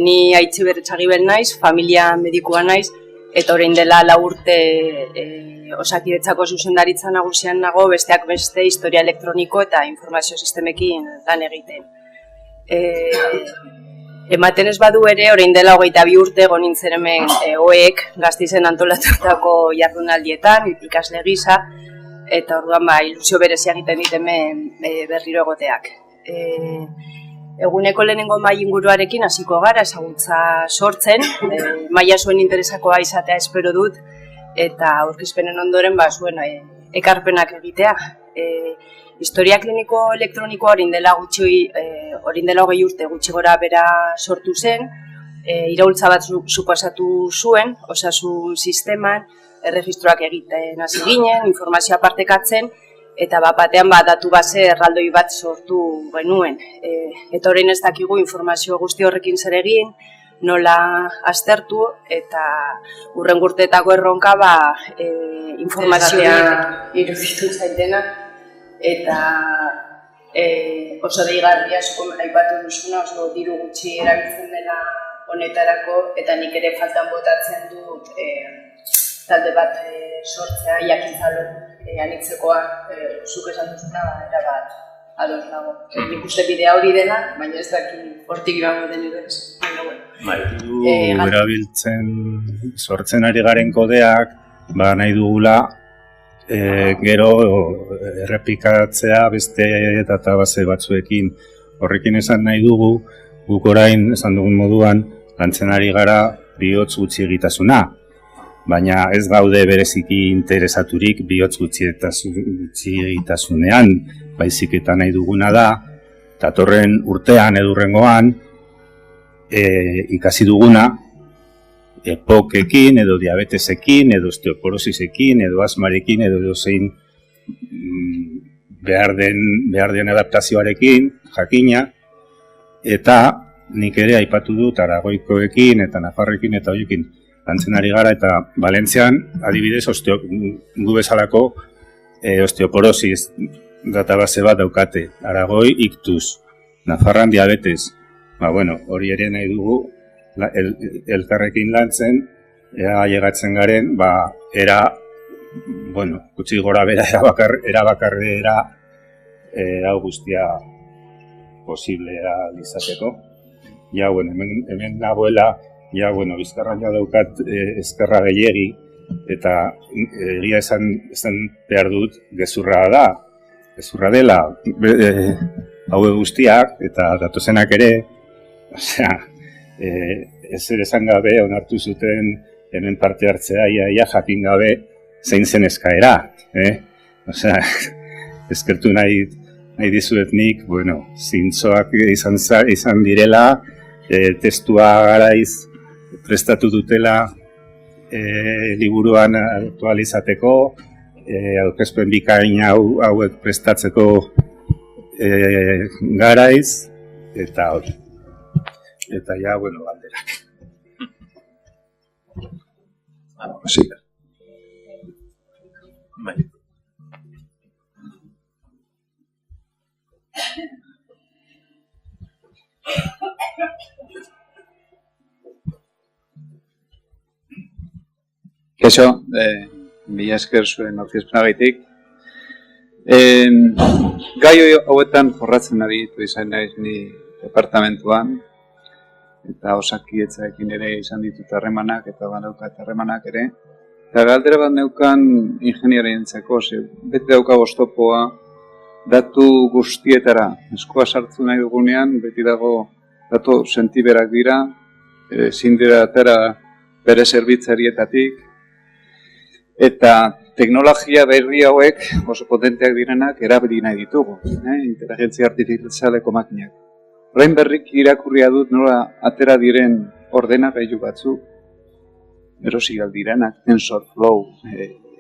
Ni Aitziber Etxagibel naiz, familia medikua naiz, eta orain dela 4 urte Osakidetzako zuzendaritza nagusian nago, besteak beste historia elektroniko eta informazio sistemekin lan egiten. Ematen ez badu ere, orain dela 22 urte egon nintzen hemen OEek Gasteizen antolatutako jardunaldietan, ikasle gisa, eta orduan ilusio berezia egiten dit hemen berriro egoteak. Eguneko lehenengo mahai inguruarekin hasiko gara, ezagutza sortzen, maila zuen interesakoa izatea espero dut, eta aurkezpenen ondoren ekarpenak egitea. Historia kliniko elektronikoa orain dela 20 urte gutxi gora bera sortu zen, iraultza bat suposatu zuen, osasun sisteman, erregistroak egiten hasi ginen, informazioa partekatzen, eta batean datu base erraldoi bat sortu genuen. Eta orain ez dakigu informazio guzti horrekin zer egin, nola aztertu, eta hurren urteetako erronka informazioa iruditu zaitena, eta oso deigarria aipatu duzuna, oso diru gutxi erabiltzen dela honetarako, eta nik ere faltan botatzen dut talde bat sortzea, jakintza anitzekoa, zuk esan duzuna, erabat ados nago. Nik uste bidea hori dela, baina ez daki hortik joango den edo ez. Du erabiltzen sortzen ari garen kodeak, nahi dugula gero errepikatzea beste database batzuekin. Horrekin esan nahi dugu, guk orain esan dugun moduan, lantzen ari gara bihotz gutxi egitasuna. Baina ez gaude bereziki interesaturik bihotz gutxi egitasunean, baizik eta nahi duguna da, datorren urtean edo hurrengoan ikasi duguna epokekin, edo diabetesekin, edo osteoporosisekin, edo asmarekin, edo zein behar den adaptazioarekin, jakina, eta nik ere aipatu dut Aragoikoekin eta Nafarrekin eta horiekin lantzen ari gara, eta Valentzian, adibidez, gu bezalako osteoporosis database bat daukate. Aragoi iktus, Nafarran diabetes. Hori ere nahi dugu, elkarrekin lantzen, llegatzen garen, gutxi gora bera erabakarrera hau guztia posiblea izateko. Hemen nagoela, bizkarra daukat ezkerra gehiegi, eta egia esan behar dut gezurra da. Gezurra dela, haue guztiak, eta datozenak ere, ez ere esan gabe, onartu zuten hemen parte hartzea, ia jakin gabe zein zen eskaera. Eskertu nahi dizuet nik, zintzoak izan direla, testua garaiz prestatu dutela liburuan aktualizateko, aurkezpen bikain hauek prestatzeko garaiz, eta hori. Eta galderak. Kaixo, mila esker zuen aurkezpenagatik. Gai hauetan jorratzen aritu izan naiz ni departamentuan, eta Osakidetzarekin ere izan ditut harremanak, eta badaukat harremanak ere. Eta galdera bat neukan ingeniarientzako, beti dauka oztopoa datu guztietara. Eskua sartu nahi dugunean, beti dago datu sentiberak dira, ezin dira atera bere zerbitzarietatik, eta teknologia berri hauek oso potenteak direnak erabili nahi ditugu, inteligentzia artifizialeko makinak. Orain berrik irakurria dut nola atera diren ordenagailu batzuk, erosi aldirenak, TensorFlow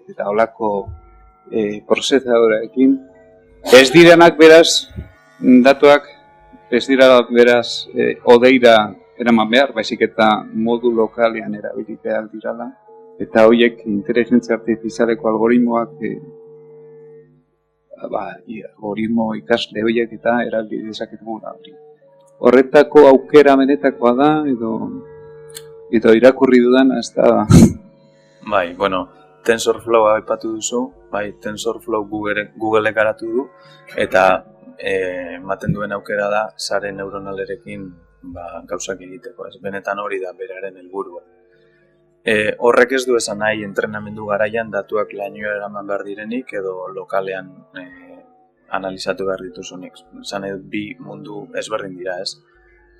eta holako prozesadoreekin. Ez direnak beraz, datuak ez dira beraz odeira eraman behar, baizik eta modu lokalean erabili behar dirala. Eta horiek inteligentzia artifizialeko algoritmoak, algoritmo ikasle horiek eta erabili dezaketu hori. horretako aukera benetakoa da, edo irakurri dudan, ez da... Bai, bueno, TensorFlow aipatu duzu, bai, TensorFlow Google garatu du, eta ematen duen aukera da sare neuronalerekin gauzak egiteko, ez benetan hori da beraren helburua. Horrek ez du esan nahi entrenamendu garaian datuak lainoa eraman behar direnik edo lokalean analizatu behar dituzunik. Esan nahi bi mundu ezberdin dira, ez?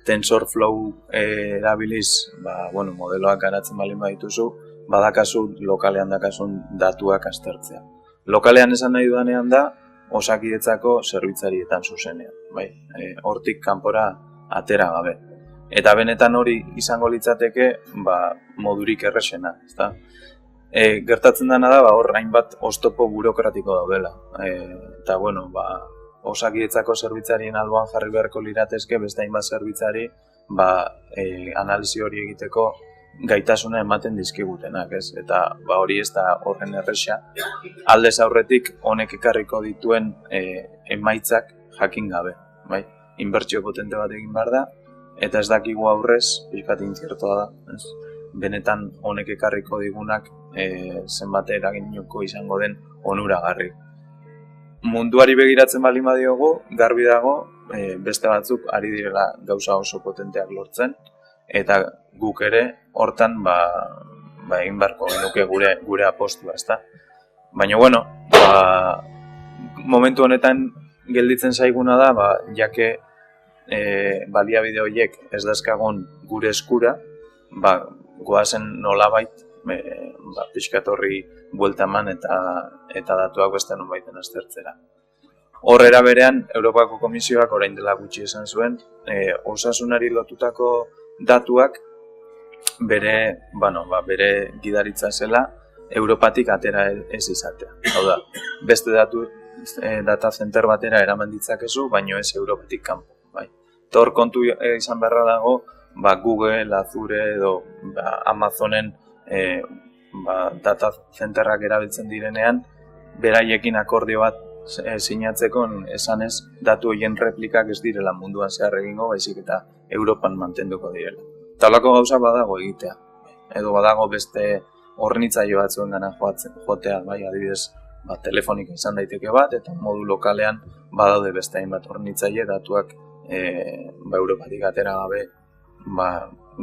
TensorFlow erabiliz, modeloak garatzen balin badituzu, badakazu lokalean dakasun datuak aztertzea. Lokalean esan nahi dudanean da, Osakidetzako zerbitzarietan zuzenean, bai? Hortik kanpora atera gabe. Eta benetan hori izango litzateke, modurik errexena, ezta? Gertatzen dena da, hor hainbat oztopo burokratiko daudela. Eta, Osakidetzako zerbitzarien alboan jarri beharko liratezke, beste hainbat zerbitzari, analizi hori egiteko gaitasuna ematen dizkigutenak, ez? Eta hori ez da horren erresa. Aldez aurretik honek ekarriko dituen emaitzak jakin gabe, bai? Inbertsio potente bat egin behar da, eta ez dakigu aurrez, pixkat intziertoa da, ez? Benetan honek ekarriko digunak zenbat eraginoko izango den onuragarri. Munduari begiratzen baldin badiogu, garbi dago, beste batzuk ari direla gauza oso potenteak lortzen, eta guk ere hortan egin beharko genuke gure apostua, ezta? Baina, momentu honetan gelditzen zaiguna da, jake baliabide horiek ez dazkagon gure eskura, goazen nolabait, pixkat horri buelta eman eta datuak beste nonbaiten aztertzera. Horrera berean, Europako Komisioak orain dela gutxi esan zuen, osasunari lotutako datuak bere gidaritza zela Europatik atera ez izatea. Hau da, beste data center batera eraman ditzakezu, baino ez Europatik kanpo. Eta hor kontu izan beharra dago, Google, Azure edo Amazonen data centerrak erabiltzen direnean, beraiekin akordio bat sinatzeko esanez datu horien replikak ez direla munduan zehar egingo, baizik eta Europan mantenduko direla. Eta holako gauza badago egitea. Edo badago beste hornitzaile batzuen gana joatea, adibidez, telefonika izan daiteke bat, eta modu lokalean badaude beste hainbat hornitzaile datuak Europatik atera gabe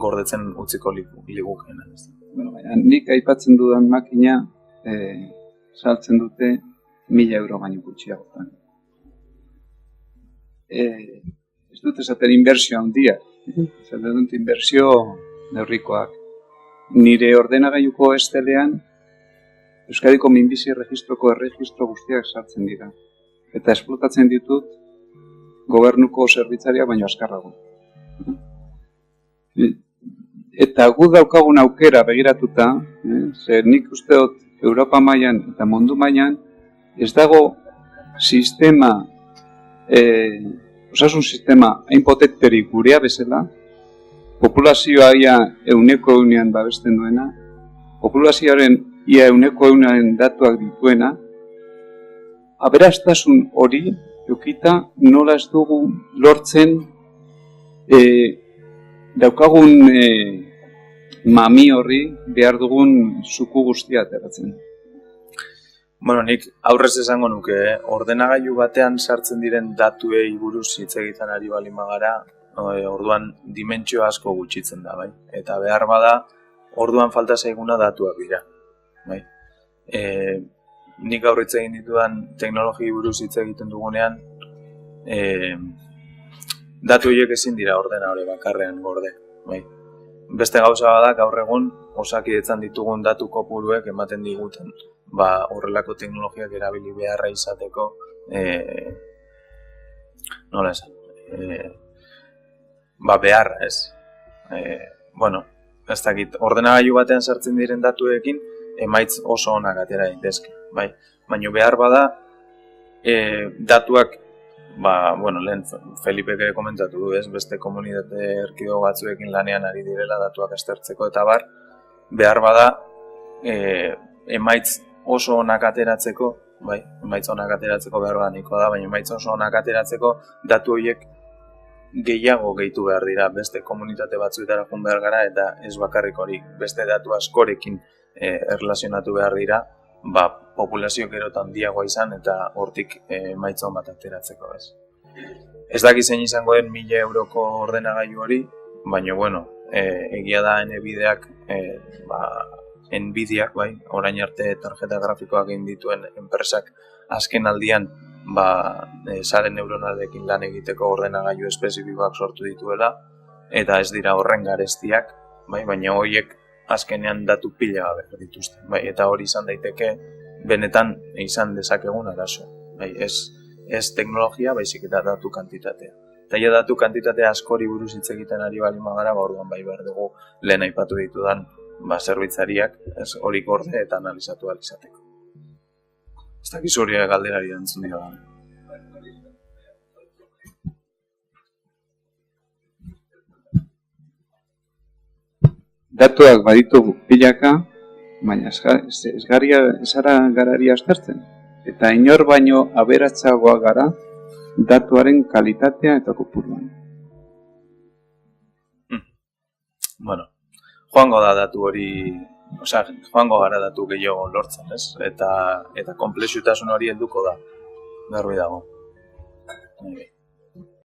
gordetzen utziko ligukeen. Nik aipatzen dudan makina saltzen dute 1.000 euro baino gutxiagotan. Ez dut esaten inbertsio handia, esaten dut inbertsio neurrikoak. Nire ordenagailuko estelean Euskadiko minbizi erregistroko erregistro guztiak sartzen dira. Eta esplotatzen ditut gobernuko zerbitzaria baino azkarrago. Eta gu daukagun aukera begiratuta, nik uste dut Europa mailan eta mundu mailan ez dago sistema, osasun sistema hain potenterik gurea bezala, populazioa ia 100% babesten duena, populazioaren ia 100% datuak dituena, aberastasun hori eukita nola ez dugu lortzen daukagun mami horri behar dugun zuku guztia ateratzen. Nik aurrez esango nuke, ordenagailu batean sartzen diren datuei buruz hitz egiten ari balin bagara, orduan dimentsio asko gutxitzen da, bai? Eta behar bada, orduan falta zaiguna datuak dira, bai? Nik aurritz egin ditudan teknologi buruz hitz egiten dugunean, datu horiek ezin dira ordenagailu bakarrean gorde, bai? Beste gauza bada gaur egun Osakidetzan ditugun datu kopuruek ematen diguten horrelako teknologiak erabili beharra izateko nola esan beharra ez ez dakit ordenagailu batean sartzen diren datuekin emaitz oso onak atera daitezke, bai? Baina behar bada datuak lehen Felipek ere komentatu du, ez? Beste komunitate erkidego batzuekin lanean ari direla datuak aztertzeko eta behar bada emaitz oso onak ateratzeko, emaitz onak ateratzeko behar bada nahikoa da, baina emaitz oso onak ateratzeko datu horiek gehiago gehitu behar dira, beste komunitate batzuetara joan behar gara, eta ez bakarrik hori, beste datu askorekin erlazionatu behar dira, populazio gero eta handiagoa izan, eta hortik emaitza on bat ateratzeko, ez. Ez dakit zein izango den 1000 euroko ordenagailu hori, baina, bueno, egia da Nvidiak, Nvidiak, bai, orain arte tarjeta grafikoak egin dituen enpresak azken aldian sare neuronalekin lan egiteko ordenagailu espezifikoak sortu dituela, eta ez dira horren garestiak, bai, baina horiek azkenean datu pila behar dituzte, bai, eta hori izan daiteke benetan izan dezakegun arazo, bai, ez teknologia, baizik eta datu kantitatea. Eta ja datu kantitatea askori buruz hitz egiten ari bali magara, orduan bai behar dugu lehen aipatu ditudan zerbitzariak, hori gorde eta analizatu ahal izateko. Ez dakizu hori galderari erantzun dio da. Datuak baditugu pilaka, baina ez gara garari aspertzen. Eta inor baino aberatsagoa gara datuaren kalitatea eta kopuruan. Bueno, joango da datu hori, joango gara datu gehiago lortzen, ez? Eta konplexutasun hori helduko da, garbi dago.